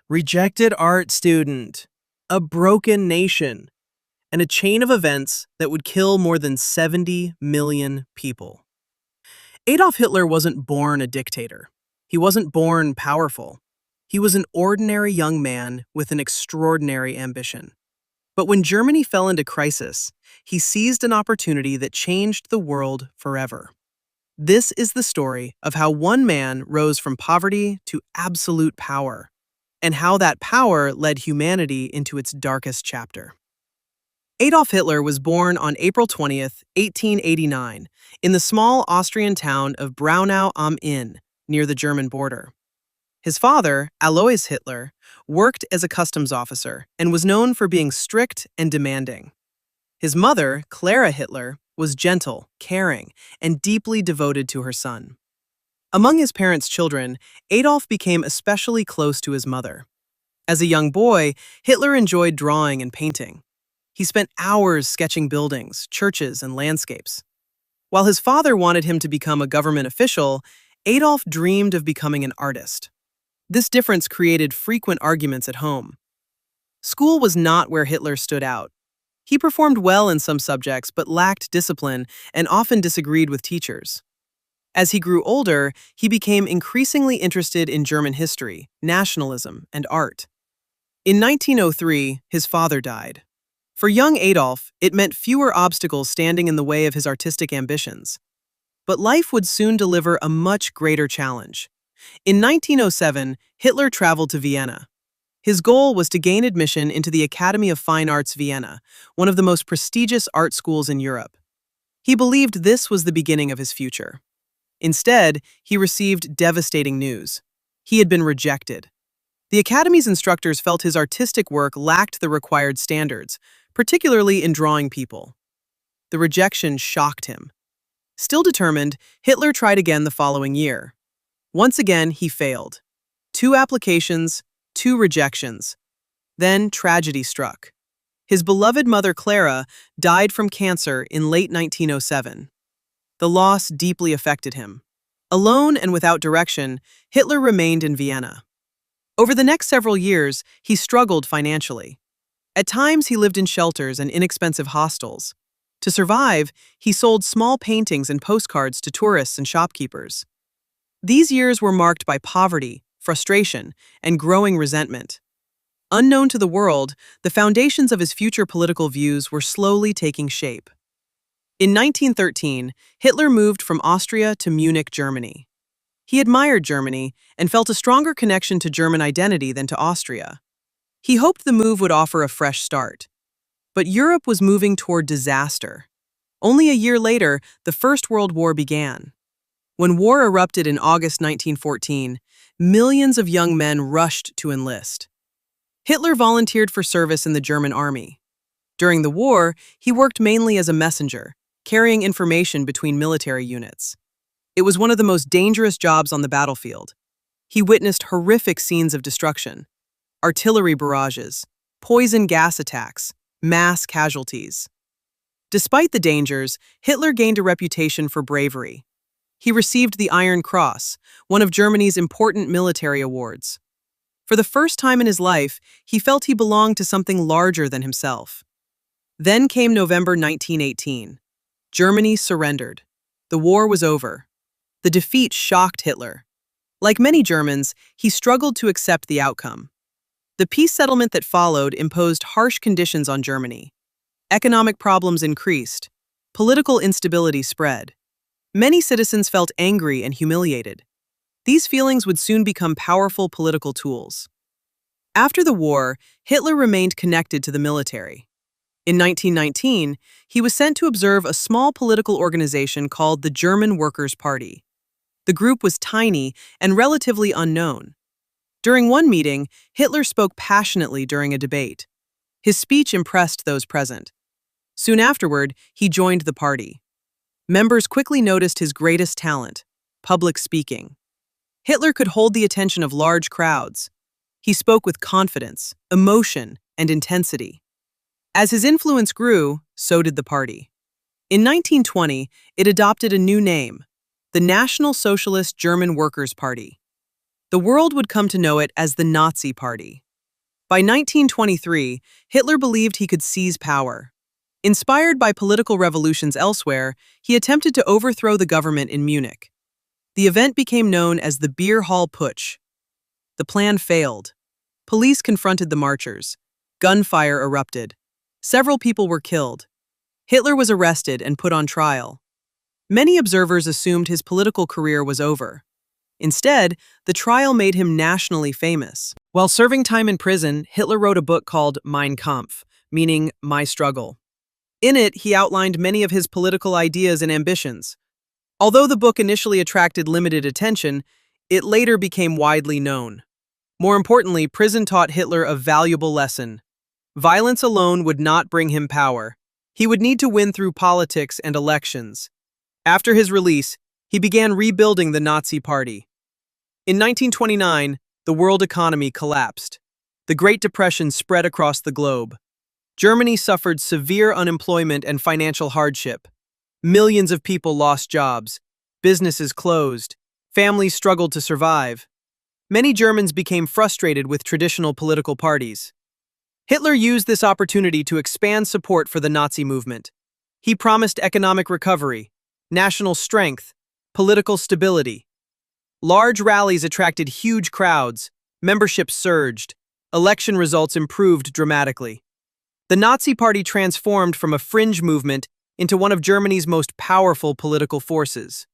rejected art student, a broken nation, and a chain of events that would kill more than 70 million people. Adolf Hitler wasn't born a dictator. He wasn't born powerful. He was an ordinary young man with an extraordinary ambition. But when Germany fell into crisis, he seized an opportunity that changed the world forever. This is the story of how one man rose from poverty to absolute power, and how that power led humanity into its darkest chapter. Adolf Hitler was born on April 20th, 1889, in the small Austrian town of Braunau am Inn, near the German border. His father, Alois Hitler, worked as a customs officer and was known for being strict and demanding. His mother, Clara Hitler, was gentle, caring, and deeply devoted to her son. Among his parents' children, Adolf became especially close to his mother. As a young boy, Hitler enjoyed drawing and painting. He spent hours sketching buildings, churches, and landscapes. While his father wanted him to become a government official, Adolf dreamed of becoming an artist. This difference created frequent arguments at home. School was not where Hitler stood out. He performed well in some subjects but lacked discipline and often disagreed with teachers. As he grew older, he became increasingly interested in German history, nationalism, and art. In 1903, his father died. For young Adolf, it meant fewer obstacles standing in the way of his artistic ambitions. But life would soon deliver a much greater challenge. In 1907, Hitler traveled to Vienna. His goal was to gain admission into the Academy of Fine Arts Vienna, one of the most prestigious art schools in Europe. He believed this was the beginning of his future. Instead, he received devastating news. He had been rejected. The Academy's instructors felt his artistic work lacked the required standards, particularly in drawing people. The rejection shocked him. Still determined, Hitler tried again the following year. Once again, he failed. 2 applications, 2 rejections. Then tragedy struck. His beloved mother Clara died from cancer in late 1907. The loss deeply affected him. Alone and without direction, Hitler remained in Vienna. Over the next several years, he struggled financially. At times, he lived in shelters and inexpensive hostels. To survive, he sold small paintings and postcards to tourists and shopkeepers. These years were marked by poverty, frustration, and growing resentment. Unknown to the world, the foundations of his future political views were slowly taking shape. In 1913, Hitler moved from Austria to Munich, Germany. He admired Germany and felt a stronger connection to German identity than to Austria. He hoped the move would offer a fresh start. But Europe was moving toward disaster. Only a year later, the First World War began. When war erupted in August 1914, millions of young men rushed to enlist. Hitler volunteered for service in the German army. During the war, he worked mainly as a messenger, carrying information between military units. It was one of the most dangerous jobs on the battlefield. He witnessed horrific scenes of destruction: artillery barrages, poison gas attacks, mass casualties. Despite the dangers, Hitler gained a reputation for bravery. He received the Iron Cross, one of Germany's important military awards. For the first time in his life, he felt he belonged to something larger than himself. Then came November 1918. Germany surrendered. The war was over. The defeat shocked Hitler. Like many Germans, he struggled to accept the outcome. The peace settlement that followed imposed harsh conditions on Germany. Economic problems increased. Political instability spread. Many citizens felt angry and humiliated. These feelings would soon become powerful political tools. After the war, Hitler remained connected to the military. In 1919, he was sent to observe a small political organization called the German Workers' Party. The group was tiny and relatively unknown. During one meeting, Hitler spoke passionately during a debate. His speech impressed those present. Soon afterward, he joined the party. Members quickly noticed his greatest talent: public speaking. Hitler could hold the attention of large crowds. He spoke with confidence, emotion, and intensity. As his influence grew, so did the party. In 1920, it adopted a new name: the National Socialist German Workers' Party. The world would come to know it as the Nazi Party. By 1923, Hitler believed he could seize power. Inspired by political revolutions elsewhere, he attempted to overthrow the government in Munich. The event became known as the Beer Hall Putsch. The plan failed. Police confronted the marchers. Gunfire erupted. Several people were killed. Hitler was arrested and put on trial. Many observers assumed his political career was over. Instead, the trial made him nationally famous. While serving time in prison, Hitler wrote a book called Mein Kampf, meaning My Struggle. In it, he outlined many of his political ideas and ambitions. Although the book initially attracted limited attention, it later became widely known. More importantly, prison taught Hitler a valuable lesson. Violence alone would not bring him power. He would need to win through politics and elections. After his release, he began rebuilding the Nazi Party. In 1929, the world economy collapsed. The Great Depression spread across the globe. Germany suffered severe unemployment and financial hardship. Millions of people lost jobs. Businesses closed. Families struggled to survive. Many Germans became frustrated with traditional political parties. Hitler used this opportunity to expand support for the Nazi movement. He promised economic recovery, national strength, political stability. Large rallies attracted huge crowds, membership surged, election results improved dramatically. The Nazi Party transformed from a fringe movement into one of Germany's most powerful political forces.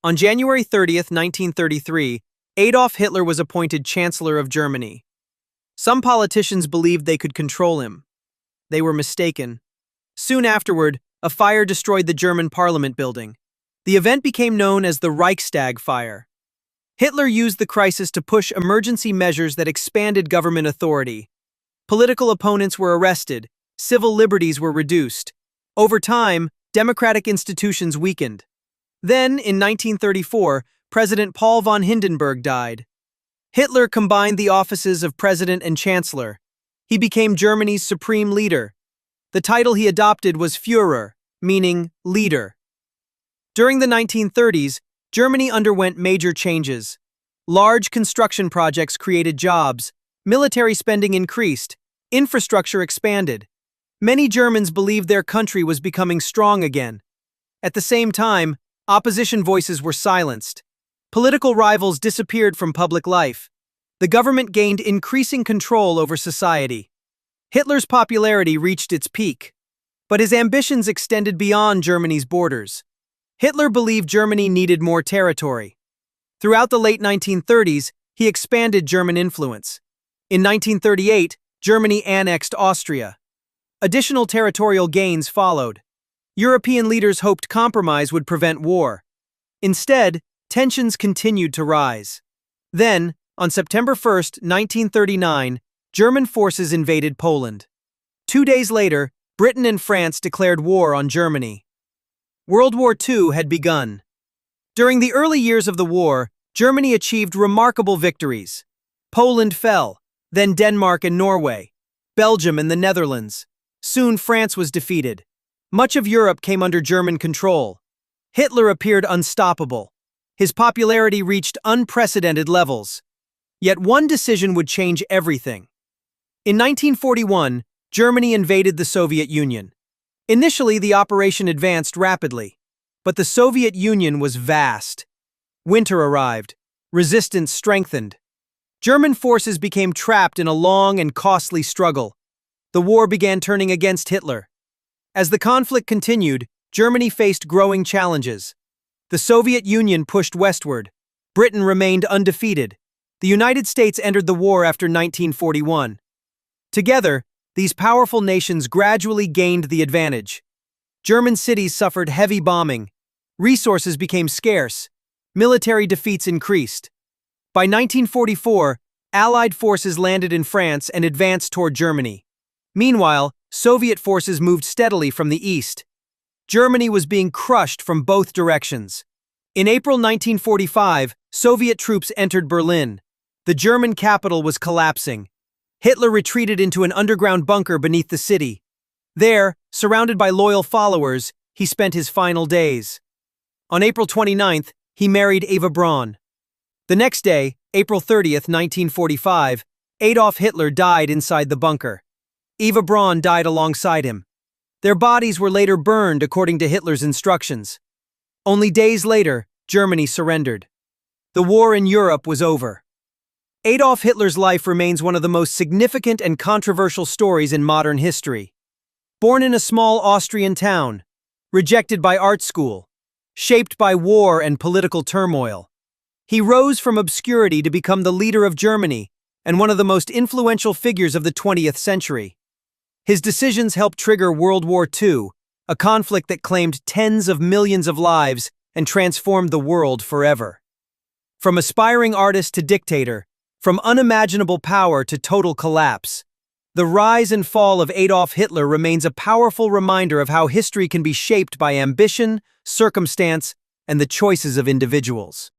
On January 30th, 1933, Adolf Hitler was appointed Chancellor of Germany. Some politicians believed they could control him. They were mistaken. Soon afterward, a fire destroyed the German parliament building. The event became known as the Reichstag fire. Hitler used the crisis to push emergency measures that expanded government authority. Political opponents were arrested, civil liberties were reduced. Over time, democratic institutions weakened. Then, in 1934, President Paul von Hindenburg died. Hitler combined the offices of president and chancellor. He became Germany's supreme leader. The title he adopted was Führer, meaning leader. During the 1930s, Germany underwent major changes. Large construction projects created jobs, military spending increased, infrastructure expanded. Many Germans believed their country was becoming strong again. At the same time, opposition voices were silenced. Political rivals disappeared from public life. The government gained increasing control over society. Hitler's popularity reached its peak, but his ambitions extended beyond Germany's borders. Hitler believed Germany needed more territory. Throughout the late 1930s, he expanded German influence. In 1938, Germany annexed Austria. Additional territorial gains followed. European leaders hoped compromise would prevent war. Instead, tensions continued to rise. Then, on September 1, 1939, German forces invaded Poland. 2 days later, Britain and France declared war on Germany. World War II had begun. During the early years of the war, Germany achieved remarkable victories. Poland fell, then Denmark and Norway, Belgium and the Netherlands. Soon France was defeated. Much of Europe came under German control. Hitler appeared unstoppable. His popularity reached unprecedented levels. Yet one decision would change everything. In 1941, Germany invaded the Soviet Union. Initially, the operation advanced rapidly, but the Soviet Union was vast. Winter arrived. Resistance strengthened. German forces became trapped in a long and costly struggle. The war began turning against Hitler. As the conflict continued, Germany faced growing challenges. The Soviet Union pushed westward. Britain remained undefeated. The United States entered the war after 1941. Together, these powerful nations gradually gained the advantage. German cities suffered heavy bombing. Resources became scarce. Military defeats increased. By 1944, Allied forces landed in France and advanced toward Germany. Meanwhile, Soviet forces moved steadily from the east. Germany was being crushed from both directions. In April 1945, Soviet troops entered Berlin. The German capital was collapsing. Hitler retreated into an underground bunker beneath the city. There, surrounded by loyal followers, he spent his final days. On April 29th, he married Eva Braun. The next day, April 30th, 1945, Adolf Hitler died inside the bunker. Eva Braun died alongside him. Their bodies were later burned according to Hitler's instructions. Only days later, Germany surrendered. The war in Europe was over. Adolf Hitler's life remains one of the most significant and controversial stories in modern history. Born in a small Austrian town, rejected by art school, shaped by war and political turmoil, he rose from obscurity to become the leader of Germany and one of the most influential figures of the 20th century. His decisions helped trigger World War II, a conflict that claimed tens of millions of lives and transformed the world forever. From aspiring artist to dictator, from unimaginable power to total collapse, the rise and fall of Adolf Hitler remains a powerful reminder of how history can be shaped by ambition, circumstance, and the choices of individuals.